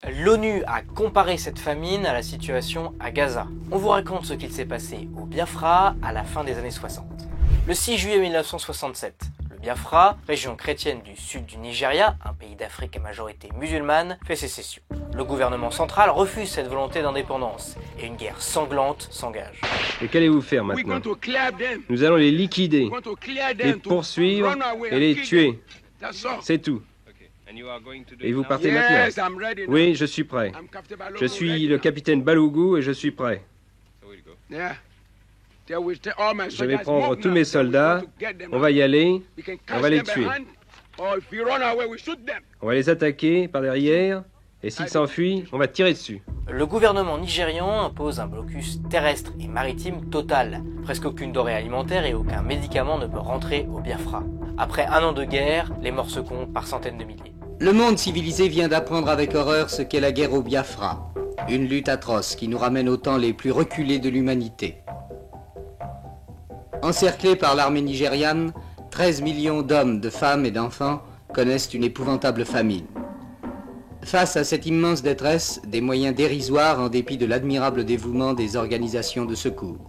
L'ONU a comparé cette famine à la situation à Gaza. On vous raconte ce qu'il s'est passé au Biafra à la fin des années 60. Le 6 juillet 1967, le Biafra, région chrétienne du sud du Nigeria, un pays d'Afrique à majorité musulmane, fait sécession. Le gouvernement central refuse cette volonté d'indépendance et une guerre sanglante s'engage. Et qu'allez-vous faire maintenant? Nous allons les liquider, les poursuivre et les tuer. C'est tout. Et vous partez maintenant? Oui, je suis prêt. Je suis le capitaine Balougou et je suis prêt. Je vais prendre tous mes soldats, on va y aller, on va les tuer. On va les attaquer par derrière, et s'ils s'enfuient, on va tirer dessus. Le gouvernement nigérian impose un blocus terrestre et maritime total. Presque aucune denrée alimentaire et aucun médicament ne peut rentrer au Biafra. Après un an de guerre, les morts se comptent par centaines de milliers. Le monde civilisé vient d'apprendre avec horreur ce qu'est la guerre au Biafra. Une lutte atroce qui nous ramène au temps les plus reculés de l'humanité. Encerclés par l'armée nigériane, 13 millions d'hommes, de femmes et d'enfants connaissent une épouvantable famine. Face à cette immense détresse, des moyens dérisoires en dépit de l'admirable dévouement des organisations de secours.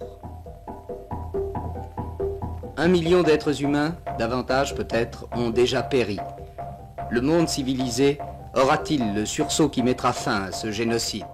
1 million d'êtres humains, davantage peut-être, ont déjà péri. Le monde civilisé aura-t-il le sursaut qui mettra fin à ce génocide?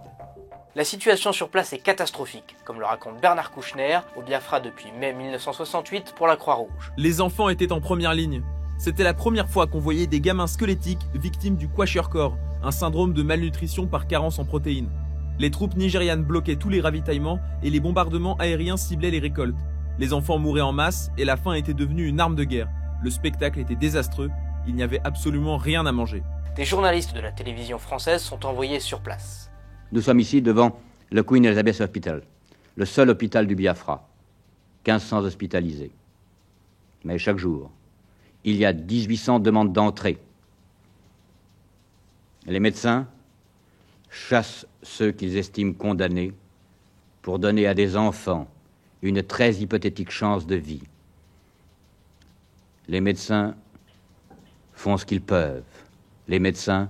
La situation sur place est catastrophique, comme le raconte Bernard Kouchner, au Biafra depuis mai 1968 pour la Croix-Rouge. Les enfants étaient en première ligne. C'était la première fois qu'on voyait des gamins squelettiques victimes du kwashiorkor, un syndrome de malnutrition par carence en protéines. Les troupes nigérianes bloquaient tous les ravitaillements et les bombardements aériens ciblaient les récoltes. Les enfants mouraient en masse et la faim était devenue une arme de guerre. Le spectacle était désastreux, il n'y avait absolument rien à manger. Des journalistes de la télévision française sont envoyés sur place. Nous sommes ici devant le Queen Elizabeth Hospital, le seul hôpital du Biafra. 1500 hospitalisés. Mais chaque jour, il y a 1800 demandes d'entrée. Les médecins chassent ceux qu'ils estiment condamnés pour donner à des enfants une très hypothétique chance de vie. Les médecins font ce qu'ils peuvent. Les médecins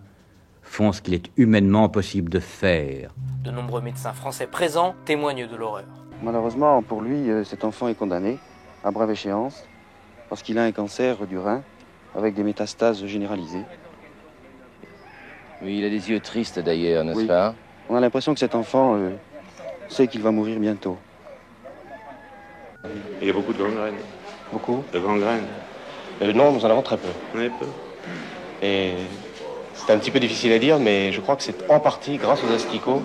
font ce qu'il est humainement possible de faire. De nombreux médecins français présents témoignent de l'horreur. Malheureusement, pour lui, cet enfant est condamné à brève échéance parce qu'il a un cancer du rein avec des métastases généralisées. Oui, il a des yeux tristes d'ailleurs, n'est-ce pas? On a l'impression que cet enfant sait qu'il va mourir bientôt. Il y a beaucoup de gangrène. Beaucoup? De gangrène. Non, nous en avons très peu. On est peu. Et c'est un petit peu difficile à dire, mais je crois que c'est en partie grâce aux asticots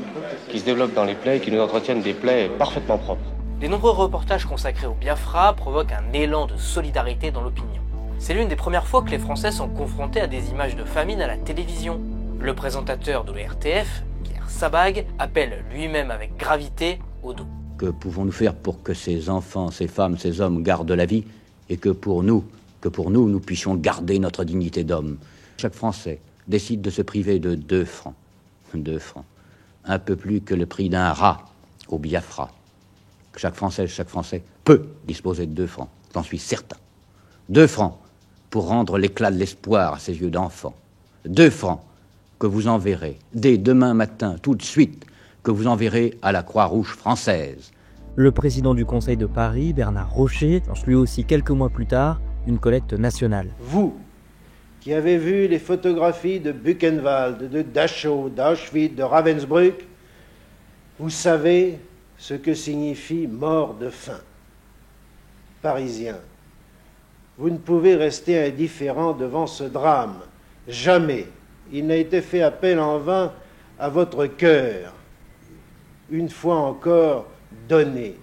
qui se développent dans les plaies et qui nous entretiennent des plaies parfaitement propres. Les nombreux reportages consacrés au Biafra provoquent un élan de solidarité dans l'opinion. C'est l'une des premières fois que les Français sont confrontés à des images de famine à la télévision. Le présentateur de l'RTF, Pierre Sabag, appelle lui-même avec gravité au dos. Que pouvons-nous faire pour que ces enfants, ces femmes, ces hommes gardent la vie et que pour nous, nous puissions garder notre dignité d'homme? Chaque Français décide de se priver de 2 francs. 2 francs. Un peu plus que le prix d'un rat au Biafra. Chaque Français peut disposer de 2 francs, j'en suis certain. 2 francs pour rendre l'éclat de l'espoir à ses yeux d'enfant. 2 francs que vous enverrez dès demain matin, tout de suite, que vous enverrez à la Croix-Rouge française. Le président du Conseil de Paris, Bernard Rocher, lance lui aussi quelques mois plus tard une collecte nationale. Vous, qui avez vu les photographies de Buchenwald, de Dachau, d'Auschwitz, de Ravensbrück, vous savez ce que signifie mort de faim. Parisiens, vous ne pouvez rester indifférents devant ce drame. Jamais il n'a été fait appel en vain à votre cœur. Une fois encore, donnez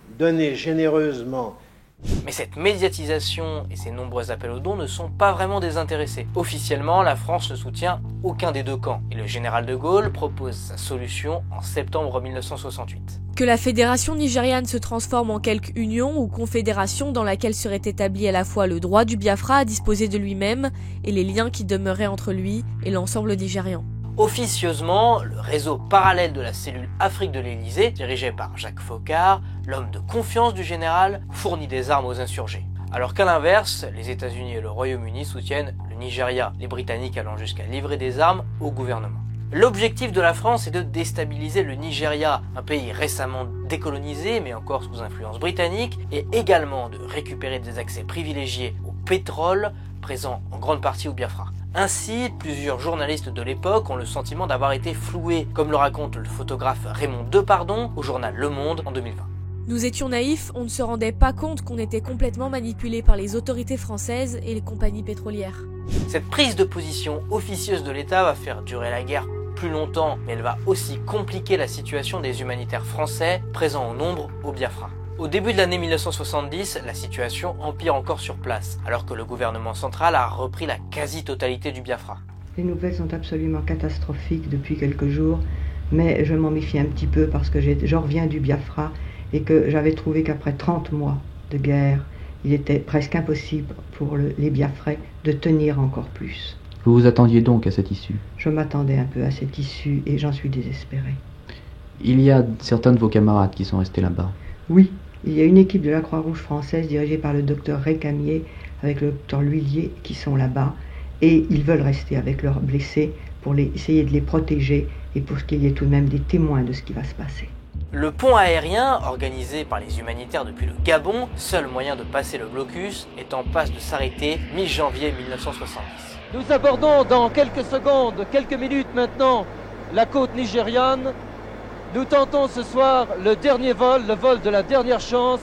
généreusement. Mais cette médiatisation et ces nombreux appels aux dons ne sont pas vraiment désintéressés. Officiellement, la France ne soutient aucun des 2 camps et le général de Gaulle propose sa solution en septembre 1968. Que la fédération nigériane se transforme en quelque union ou confédération dans laquelle serait établi à la fois le droit du Biafra à disposer de lui-même et les liens qui demeuraient entre lui et l'ensemble nigérian. Officieusement, le réseau parallèle de la cellule Afrique de l'Élysée, dirigé par Jacques Foccart, l'homme de confiance du général, fournit des armes aux insurgés. Alors qu'à l'inverse, les États-Unis et le Royaume-Uni soutiennent le Nigeria, les Britanniques allant jusqu'à livrer des armes au gouvernement. L'objectif de la France est de déstabiliser le Nigeria, un pays récemment décolonisé mais encore sous influence britannique, et également de récupérer des accès privilégiés au pétrole, présent en grande partie au Biafra. Ainsi, plusieurs journalistes de l'époque ont le sentiment d'avoir été floués, comme le raconte le photographe Raymond Depardon au journal Le Monde en 2020. Nous étions naïfs, on ne se rendait pas compte qu'on était complètement manipulés par les autorités françaises et les compagnies pétrolières. Cette prise de position officieuse de l'État va faire durer la guerre plus longtemps, mais elle va aussi compliquer la situation des humanitaires français présents en nombre au Biafra. Au début de l'année 1970, la situation empire encore sur place, alors que le gouvernement central a repris la quasi-totalité du Biafra. Les nouvelles sont absolument catastrophiques depuis quelques jours, mais je m'en méfie un petit peu parce que je reviens du Biafra et que j'avais trouvé qu'après 30 mois de guerre, il était presque impossible pour les Biafrais de tenir encore plus. Vous vous attendiez donc à cette issue? Je m'attendais un peu à cette issue et j'en suis désespéré. Il y a certains de vos camarades qui sont restés là-bas? Oui, il y a une équipe de la Croix-Rouge française dirigée par le docteur Récamier avec le docteur L'Huillier qui sont là-bas et ils veulent rester avec leurs blessés pour essayer de les protéger et pour qu'il y ait tout de même des témoins de ce qui va se passer. Le pont aérien, organisé par les humanitaires depuis le Gabon, seul moyen de passer le blocus, est en passe de s'arrêter mi-janvier 1970. Nous abordons dans quelques secondes, quelques minutes maintenant, la côte nigériane. Nous tentons ce soir le dernier vol, le vol de la dernière chance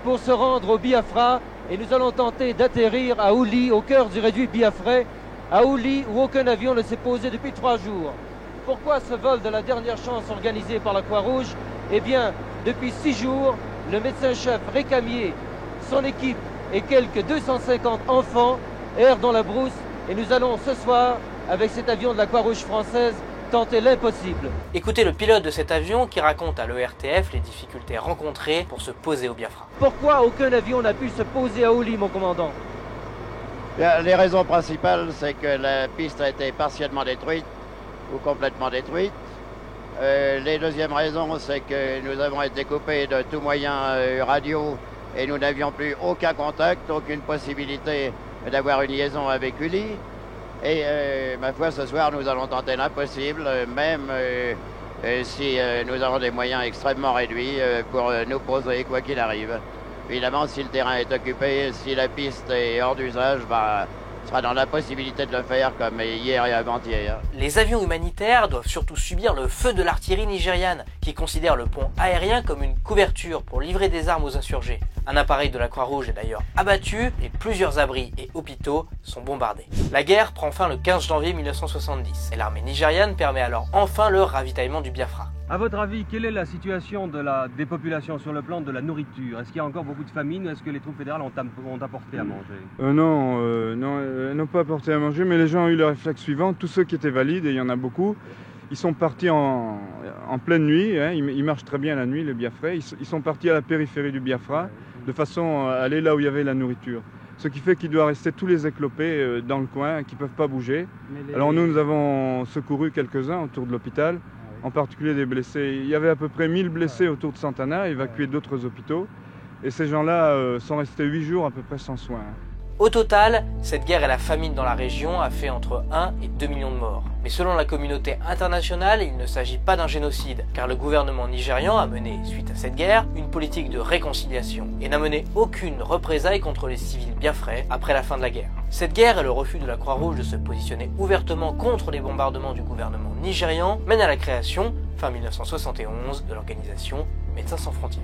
pour se rendre au Biafra et nous allons tenter d'atterrir à Ouli, au cœur du réduit biafrais, à Ouli où aucun avion ne s'est posé depuis 3 jours. Pourquoi ce vol de la dernière chance organisé par la Croix-Rouge? Eh bien, depuis 6 jours, le médecin-chef Récamier, son équipe et quelques 250 enfants errent dans la brousse et nous allons ce soir, avec cet avion de la Croix-Rouge française, tenter l'impossible. Écoutez le pilote de cet avion qui raconte à l'ERTF les difficultés rencontrées pour se poser au Biafra. Pourquoi aucun avion n'a pu se poser à Ouli, mon commandant? Les raisons principales, c'est que la piste a été partiellement détruite ou complètement détruite. Les deuxièmes raisons, c'est que nous avons été coupés de tout moyen radio et nous n'avions plus aucun contact, aucune possibilité d'avoir une liaison avec Uli. Et ma foi, ce soir, nous allons tenter l'impossible, même si nous avons des moyens extrêmement réduits pour nous poser quoi qu'il arrive. Évidemment, si le terrain est occupé, si la piste est hors d'usage, sera dans la possibilité de le faire comme hier et avant-hier. Les avions humanitaires doivent surtout subir le feu de l'artillerie nigériane, qui considère le pont aérien comme une couverture pour livrer des armes aux insurgés. Un appareil de la Croix-Rouge est d'ailleurs abattu et plusieurs abris et hôpitaux sont bombardés. La guerre prend fin le 15 janvier 1970 et l'armée nigériane permet alors enfin le ravitaillement du Biafra. À votre avis, quelle est la situation des populations sur le plan de la nourriture? Est-ce qu'il y a encore beaucoup de famine ou est-ce que les troupes fédérales ont apporté à manger? Non, elles n'ont pas apporté à manger, mais les gens ont eu le réflexe suivant. Tous ceux qui étaient valides, et il y en a beaucoup, ils sont partis en pleine nuit. Hein, ils marchent très bien la nuit, les Biafrais. Ils sont partis à la périphérie du Biafra, de façon à aller là où il y avait la nourriture. Ce qui fait qu'il doit rester tous les éclopés dans le coin, qui ne peuvent pas bouger. Alors nous avons secouru quelques-uns autour de l'hôpital, en particulier des blessés. Il y avait à peu près 1000 blessés autour de Santana, évacués d'autres hôpitaux. Et ces gens-là sont restés 8 jours à peu près sans soins. Au total, cette guerre et la famine dans la région a fait entre 1 et 2 millions de morts. Mais selon la communauté internationale, il ne s'agit pas d'un génocide, car le gouvernement nigérian a mené, suite à cette guerre, une politique de réconciliation et n'a mené aucune représaille contre les civils biafrais après la fin de la guerre. Cette guerre et le refus de la Croix-Rouge de se positionner ouvertement contre les bombardements du gouvernement nigérian mènent à la création, fin 1971, de l'organisation Médecins sans frontières.